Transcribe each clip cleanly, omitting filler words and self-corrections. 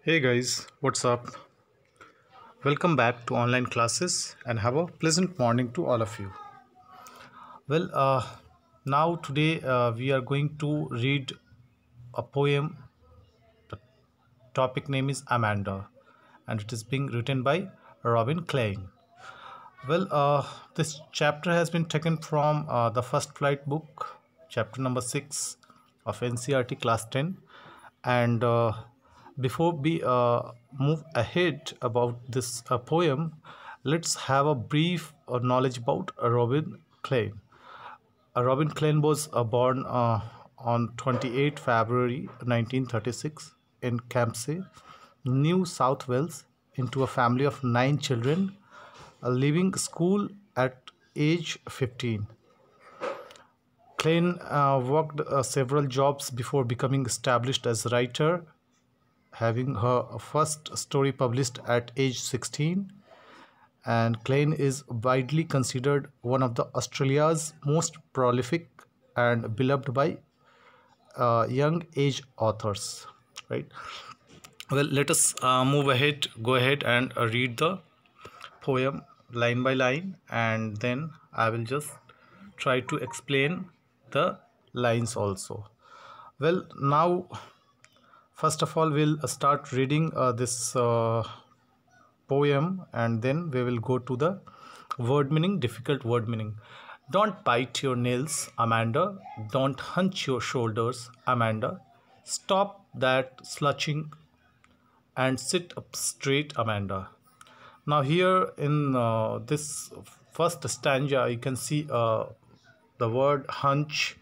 Hey guys, what's up? Welcome back to online classes and have a pleasant morning to all of you. Well, now today we are going to read a poem. The topic name is Amanda and it is being written by Robin Klein. Well, this chapter has been taken from the First Flight book, chapter number 6 of NCRT class 10. And before we move ahead about this poem, let's have a brief knowledge about Robin Klein. Robin Klein was born on 28 February 1936 in Campsie, New South Wales, into a family of 9 children, leaving school at age 15. Klein worked several jobs before becoming established as a writer, having her first story published at age 16. And Klein is widely considered one of the Australia's most prolific and beloved by young age authors. Right. Well, let us go ahead and read the poem line by line, and then I will just try to explain the lines also. Well, now first of all we'll start reading this poem, and then we will go to the word meaning, difficult word meaning. Don't bite your nails, Amanda. Don't hunch your shoulders, Amanda. Stop that slouching and sit up straight, Amanda. Now here in this first stanza, you can see the word hunch,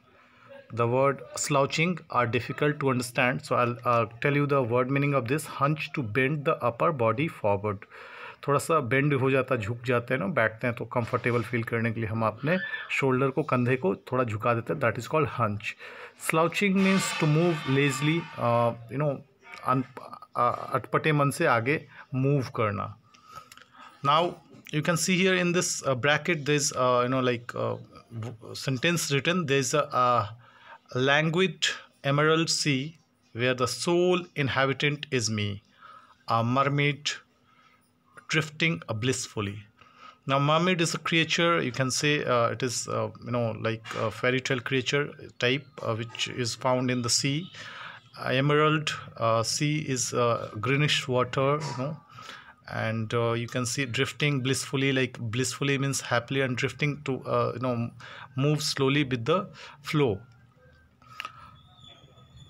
the word slouching are difficult to understand. So I'll tell you the word meaning of this. Hunch, to bend the upper body forward. थोड़ा सा bend हो जाता, झुक जाते हैं ना, बैठते हैं तो कंफर्टेबल फील करने के लिए हम अपने शोल्डर को, कंधे को थोड़ा झुका देते हैं. That is called hunch. Slouching means to move lazily, अटपटे मन से आगे मूव करना. Now you can see here in this bracket there is sentence written. There is a languid emerald sea where the sole inhabitant is me, a mermaid drifting blissfully. Now mermaid is a creature, you can say it is like a fairy tale creature type which is found in the sea. Emerald sea is greenish water, and you can see drifting blissfully, like blissfully means happily, and drifting to move slowly with the flow.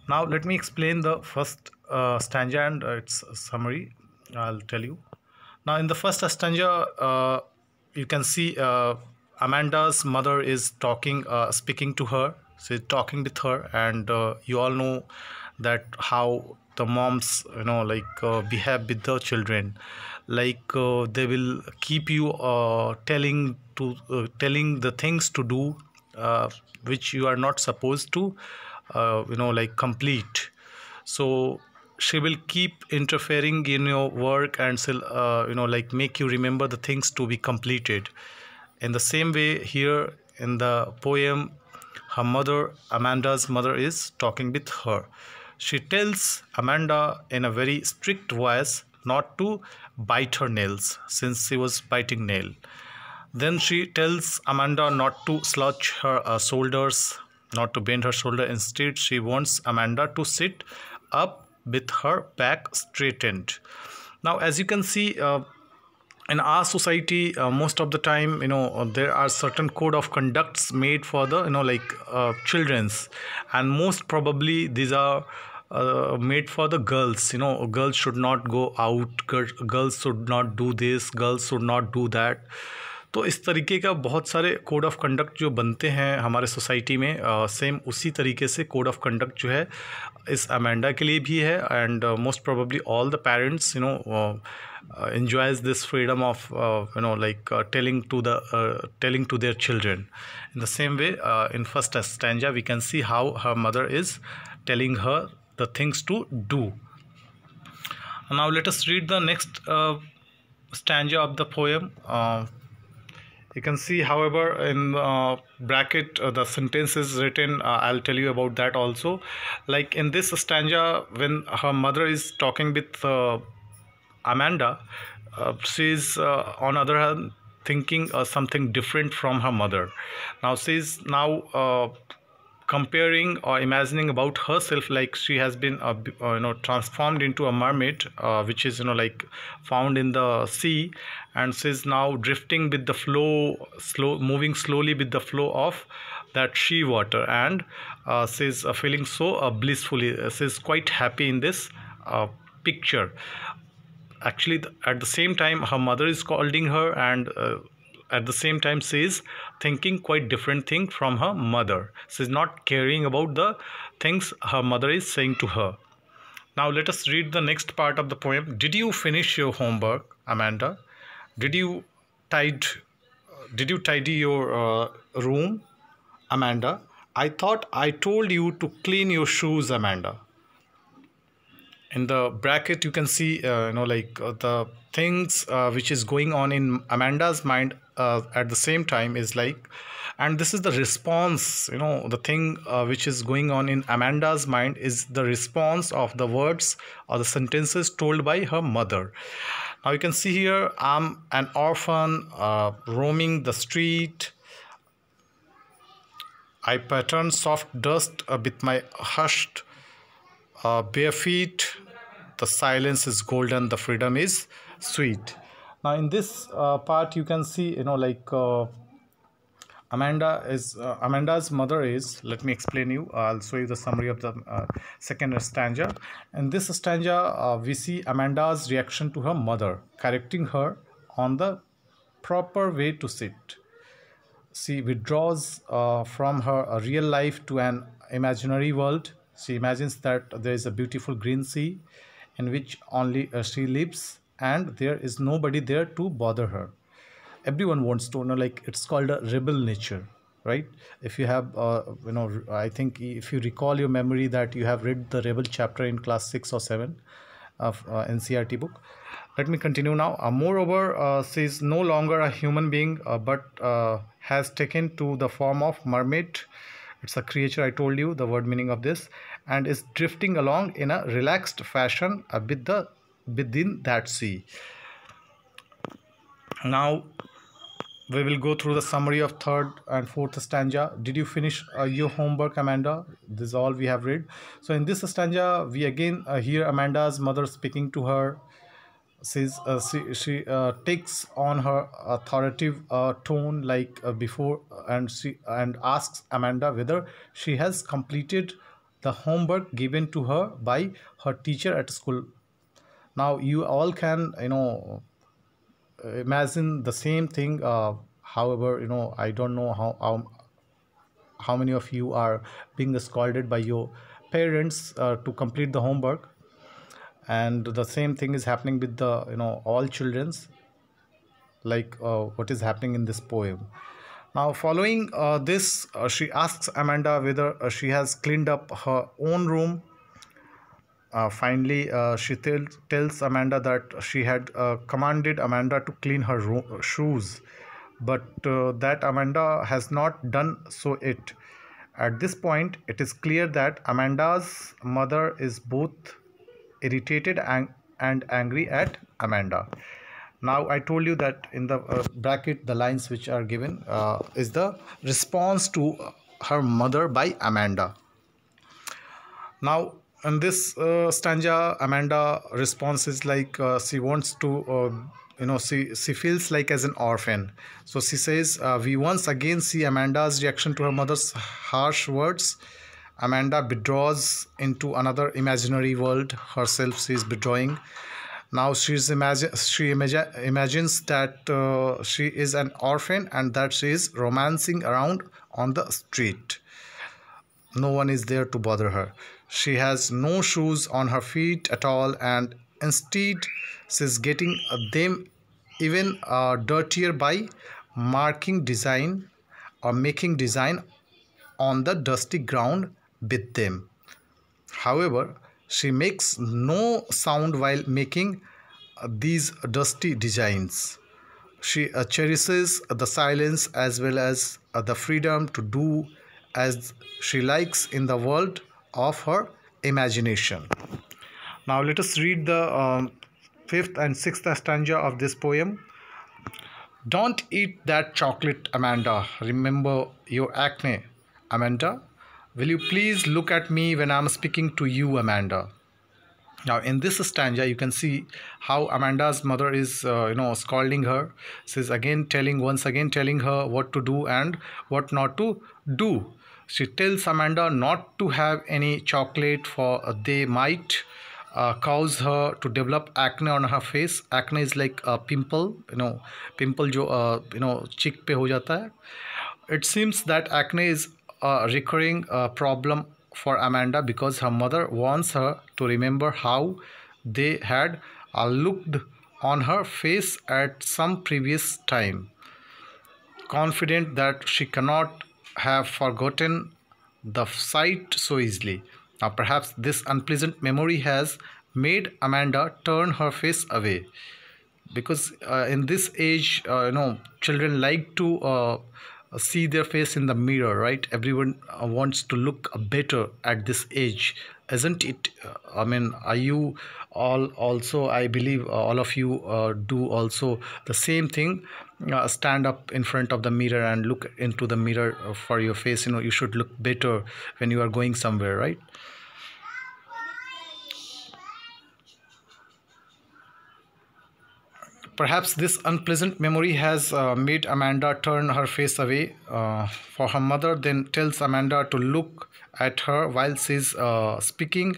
Now let me explain the first stanza and its summary. I'll tell you. Now in the first stanza you can see Amanda's mother is talking, speaking to her. She's talking with her, and you all know that how the moms behave with the children, like they will keep you telling the things to do which you are not supposed to complete. So she will keep interfering in your work and she'll make you remember the things to be completed. In the same way here in the poem, her mother, Amanda's mother, is talking with her. She tells Amanda in a very strict voice not to bite her nails, since she was biting nail. Then she tells Amanda not to slouch her shoulders, not to bend her shoulder. Instead, she wants Amanda to sit up with her back straightened. Now, as you can see, in our society, most of the time, there are certain code of conducts made for the children's, and most probably these are made for the girls. Girls should not go out, girls should not do this, girls should not do that. तो इस तरीके का बहुत सारे code of conduct जो बनते हैं हमारे सोसाइटी में, सेम उसी तरीके से कोड ऑफ कंडक्ट जो है इस अमेंडा के लिए भी है. And most probably all the parents enjoys this freedom of telling to their children. In the same way, in first stanza we can see how her mother is telling her the things to do. Now let us read the next stanza of the poem. You can see, however, in bracket the sentence is written. I'll tell you about that also. Like in this stanza, when her mother is talking with Amanda, she's on other hand thinking something different from her mother. Now she's now comparing or imagining about herself, like she has been transformed into a mermaid, which is like found in the sea, and she's now drifting with the flow, moving slowly with the flow of that sea water, and she's feeling so blissfully. She's quite happy in this picture. Actually, at the same time her mother is scolding her, and at the same time she is thinking quite different thing from her mother. She's not caring about the things her mother is saying to her. Now let us read the next part of the poem. Did you finish your homework, Amanda? Did you tidy your room, Amanda? I thought I told you to clean your shoes, Amanda. In the bracket you can see the things which is going on in Amanda's mind at the same time is like, and this is the response, the thing which is going on in Amanda's mind is the response of the words or the sentences told by her mother. Now you can see here, I'm an orphan roaming the street. I pattern soft dust with my hushed bare feet. The silence is golden, the freedom is sweet. Now in this part you can see, Amanda's mother is, let me explain you. I'll show you the summary of the second stanza. In this stanza we see Amanda's reaction to her mother, correcting her on the proper way to sit. She withdraws from her real life to an imaginary world. She imagines that there is a beautiful green sea in which only she lives, and there is nobody there to bother her. Everyone wants to know, like, it's called a rebel nature, right? If you have I think if you recall your memory that you have read the rebel chapter in class 6 or 7 of NCRT book. Let me continue now. Moreover, she is no longer a human being, but has taken to the form of mermaid. It's a creature, I told you the word meaning of this, and is drifting along in a relaxed fashion within that sea. Now we will go through the summary of third and fourth stanza. Did you finish your homework, Amanda? This is all we have read. So in this stanza we again hear Amanda's mother speaking to her. She takes on her authoritative tone like before, and asks Amanda whether she has completed the homework given to her by her teacher at school. Now you all can imagine the same thing. However, I don't know how many of you are being scolded by your parents to complete the homework, and the same thing is happening with the all children's, like what is happening in this poem. Now following this, she asks Amanda whether she has cleaned up her own room. Finally she tells Amanda that she had commanded Amanda to clean her shoes, but that Amanda has not done so yet. At this point it is clear that Amanda's mother is both irritated and angry at Amanda. Now I told you that in the bracket the lines which are given is the response to her mother by Amanda. Now in this stanza Amanda response is like she wants to she feels like as an orphan. So she says, we once again see Amanda's reaction to her mother's harsh words. Amanda withdraws into another imaginary world. Herself she is withdrawing. Now she imagines that she is an orphan and that she is romancing around on the street. No one is there to bother her. She has no shoes on her feet at all, and instead she is getting them even dirtier by making design on the dusty ground with them. However, she makes no sound while making these dusty designs. She cherishes the silence as well as the freedom to do as she likes in the world of her imagination. Now let us read the fifth and sixth stanza of this poem. Don't eat that chocolate, Amanda. Remember your acne, Amanda. Will you please look at me when I'm speaking to you, Amanda? Now, in this stanza, you can see how Amanda's mother is, scolding her. She's once again telling her what to do and what not to do. She tells Amanda not to have any chocolate, for they might cause her to develop acne on her face. Acne is like a pimple, pimple जो cheek पे हो जाता है. It seems that acne is a recurring problem for Amanda because her mother wants her to remember how they had looked on her face at some previous time. Confident that she cannot have forgotten the sight so easily. Now, perhaps this unpleasant memory has made Amanda turn her face away, because in this age, children like to see their face in the mirror, right? Everyone wants to look better at this age, isn't it? I mean, are you all also, I believe all of you do also the same thing, stand up in front of the mirror and look into the mirror for your face. You should look better when you are going somewhere, right? Perhaps this unpleasant memory has made Amanda turn her face away, for her mother then tells Amanda to look at her while she's speaking,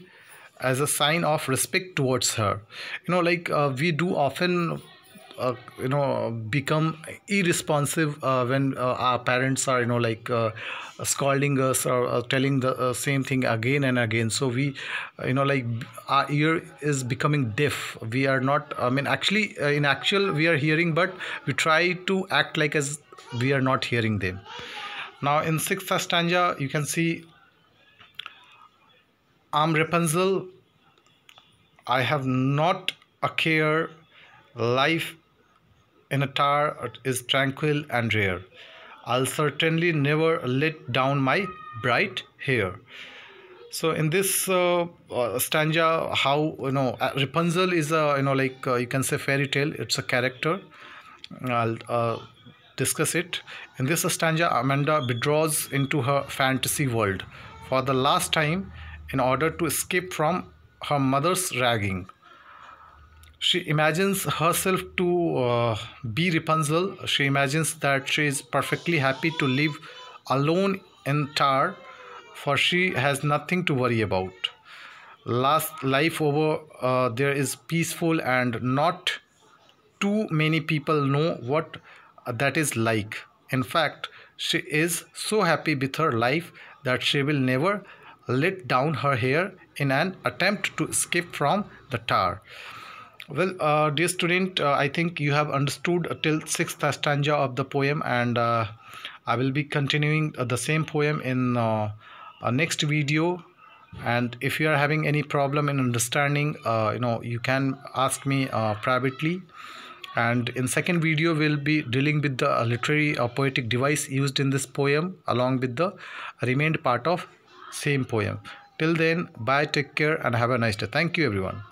as a sign of respect towards her. We do often become irresponsive when our parents are scolding us or telling the same thing again and again. So we our ear is becoming deaf. We are not, I mean, actually in actual we are hearing, but we try to act like as we are not hearing them. Now in sixth stanza you can see, I'm Rapunzel, I have not a care, life in a tower is tranquil and rare. I'll certainly never let down my bright hair. So in this stanza, how Rapunzel is a you can say fairy tale. It's a character. I'll discuss it. In this stanza, Amanda withdraws into her fantasy world for the last time in order to escape from her mother's ragging. She imagines herself to be Rapunzel. She imagines that she is perfectly happy to live alone in Tar, for she has nothing to worry about. Last life over, there is peaceful, and not too many people know what that is like. In fact, she is so happy with her life that she will never let down her hair in an attempt to escape from the Tar. Well, dear student, I think you have understood till sixth stanza of the poem, and I will be continuing the same poem in a next video. And if you are having any problem in understanding, you can ask me privately. And in second video, we'll be dealing with the literary or poetic device used in this poem, along with the remainder part of same poem. Till then, bye, take care, and have a nice day. Thank you, everyone.